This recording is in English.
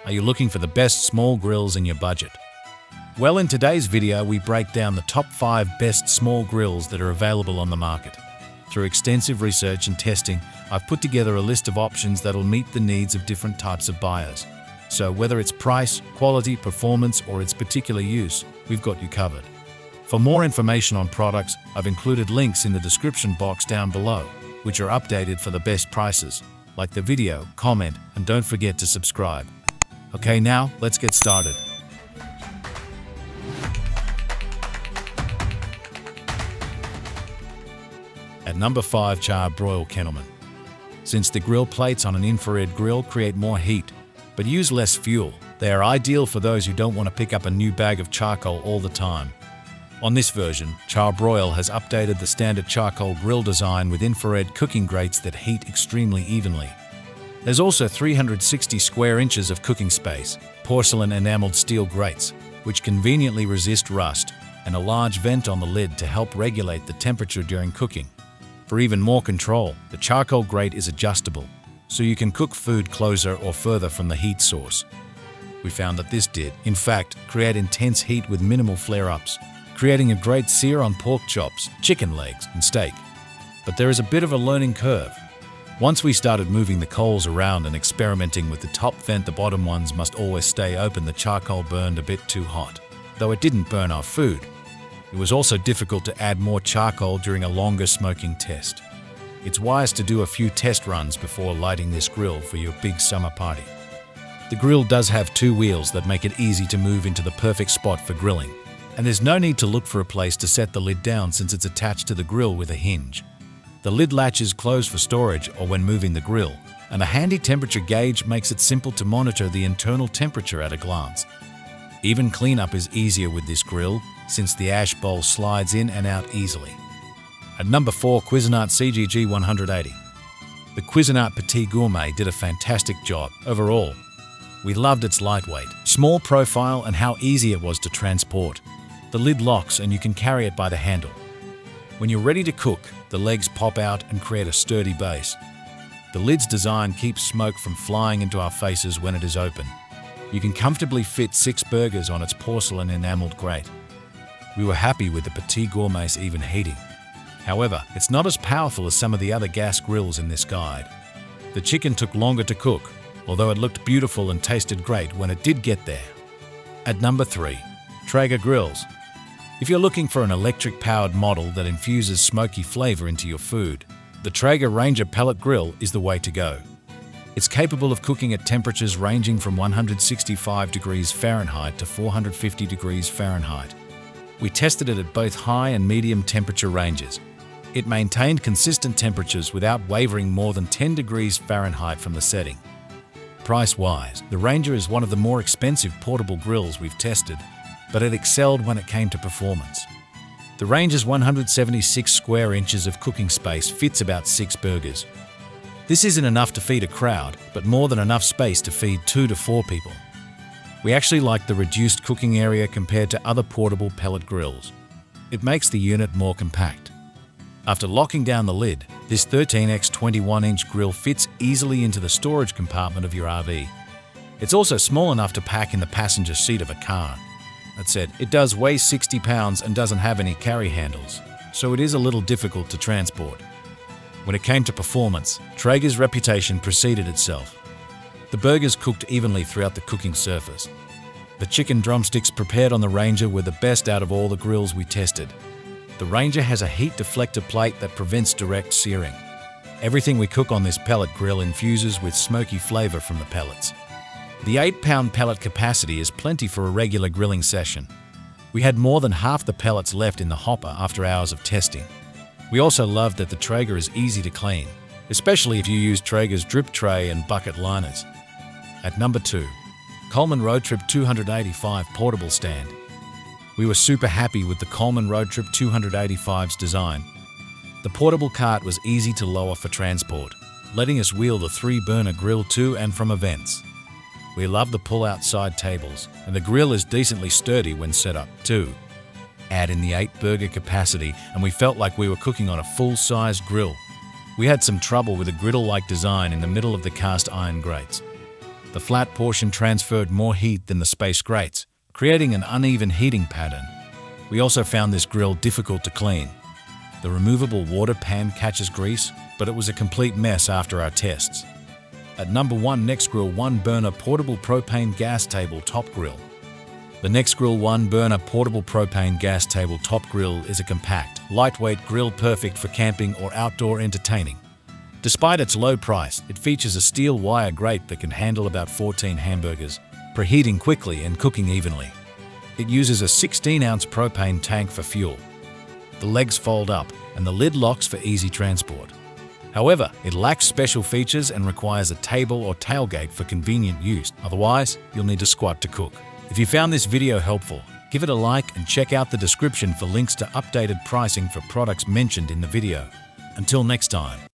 Are you looking for the best small grills in your budget? Well, in today's video, we break down the top 5 best small grills that are available on the market. Through extensive research and testing, I've put together a list of options that'll meet the needs of different types of buyers. So whether it's price, quality, performance, or its particular use, we've got you covered. For more information on products, I've included links in the description box down below, which are updated for the best prices. Like the video, comment, and don't forget to subscribe. Okay, now let's get started. At number 5, Char-Broil Kettleman. Since the grill plates on an infrared grill create more heat, but use less fuel, they are ideal for those who don't want to pick up a new bag of charcoal all the time. On this version, Char-Broil has updated the standard charcoal grill design with infrared cooking grates that heat extremely evenly. There's also 360 square inches of cooking space, porcelain enameled steel grates, which conveniently resist rust, and a large vent on the lid to help regulate the temperature during cooking. For even more control, the charcoal grate is adjustable, so you can cook food closer or further from the heat source. We found that this did, in fact, create intense heat with minimal flare-ups, creating a great sear on pork chops, chicken legs, and steak. But there is a bit of a learning curve. Once we started moving the coals around and experimenting with the top vent, the bottom ones must always stay open. The charcoal burned a bit too hot, though it didn't burn our food. It was also difficult to add more charcoal during a longer smoking test. It's wise to do a few test runs before lighting this grill for your big summer party. The grill does have 2 wheels that make it easy to move into the perfect spot for grilling, and there's no need to look for a place to set the lid down since it's attached to the grill with a hinge. The lid latch is closed for storage or when moving the grill, and a handy temperature gauge makes it simple to monitor the internal temperature at a glance. Even cleanup is easier with this grill, since the ash bowl slides in and out easily. At number 4, Cuisinart CGG-180. The Cuisinart Petit Gourmet did a fantastic job overall. We loved its lightweight, small profile, and how easy it was to transport. The lid locks and you can carry it by the handle. When you're ready to cook, the legs pop out and create a sturdy base. The lid's design keeps smoke from flying into our faces when it is open. You can comfortably fit 6 burgers on its porcelain enameled grate. We were happy with the Petit Gourmet's even heating. However, it's not as powerful as some of the other gas grills in this guide. The chicken took longer to cook, although it looked beautiful and tasted great when it did get there. At number 3, Traeger Grills. If you're looking for an electric-powered model that infuses smoky flavor into your food, the Traeger Ranger pellet grill is the way to go. It's capable of cooking at temperatures ranging from 165 degrees Fahrenheit to 450 degrees Fahrenheit. We tested it at both high and medium temperature ranges. It maintained consistent temperatures without wavering more than 10 degrees Fahrenheit from the setting. Price-wise, the Ranger is one of the more expensive portable grills we've tested, but it excelled when it came to performance. The Ranger's 176 square inches of cooking space fits about 6 burgers. This isn't enough to feed a crowd, but more than enough space to feed 2 to 4 people. We actually like the reduced cooking area compared to other portable pellet grills. It makes the unit more compact. After locking down the lid, this 13x 21-inch grill fits easily into the storage compartment of your RV. It's also small enough to pack in the passenger seat of a car. That said, it does weigh 60 pounds and doesn't have any carry handles, so it is a little difficult to transport. When it came to performance, Traeger's reputation preceded itself. The burgers cooked evenly throughout the cooking surface. The chicken drumsticks prepared on the Ranger were the best out of all the grills we tested. The Ranger has a heat deflector plate that prevents direct searing. Everything we cook on this pellet grill infuses with smoky flavor from the pellets. The 8-pound pellet capacity is plenty for a regular grilling session. We had more than half the pellets left in the hopper after hours of testing. We also loved that the Traeger is easy to clean, especially if you use Traeger's drip tray and bucket liners. At number 2, Coleman Roadtrip 285 Portable Stand. We were super happy with the Coleman Roadtrip 285's design. The portable cart was easy to lower for transport, letting us wheel the 3-burner grill to and from events. We love the pull-out side tables, and the grill is decently sturdy when set up too. Add in the 8-burger capacity, and we felt like we were cooking on a full-sized grill. We had some trouble with a griddle-like design in the middle of the cast iron grates. The flat portion transferred more heat than the space grates, creating an uneven heating pattern. We also found this grill difficult to clean. The removable water pan catches grease, but it was a complete mess after our tests. At number 1, Nexgrill 1-burner portable propane gas table top grill. The Nexgrill 1-burner portable propane gas table top grill is a compact, lightweight grill perfect for camping or outdoor entertaining. Despite its low price, it features a steel wire grate that can handle about 14 hamburgers, preheating quickly and cooking evenly. It uses a 16-ounce propane tank for fuel. The legs fold up, and the lid locks for easy transport. However, it lacks special features and requires a table or tailgate for convenient use. Otherwise, you'll need to squat to cook. If you found this video helpful, give it a like and check out the description for links to updated pricing for products mentioned in the video. Until next time.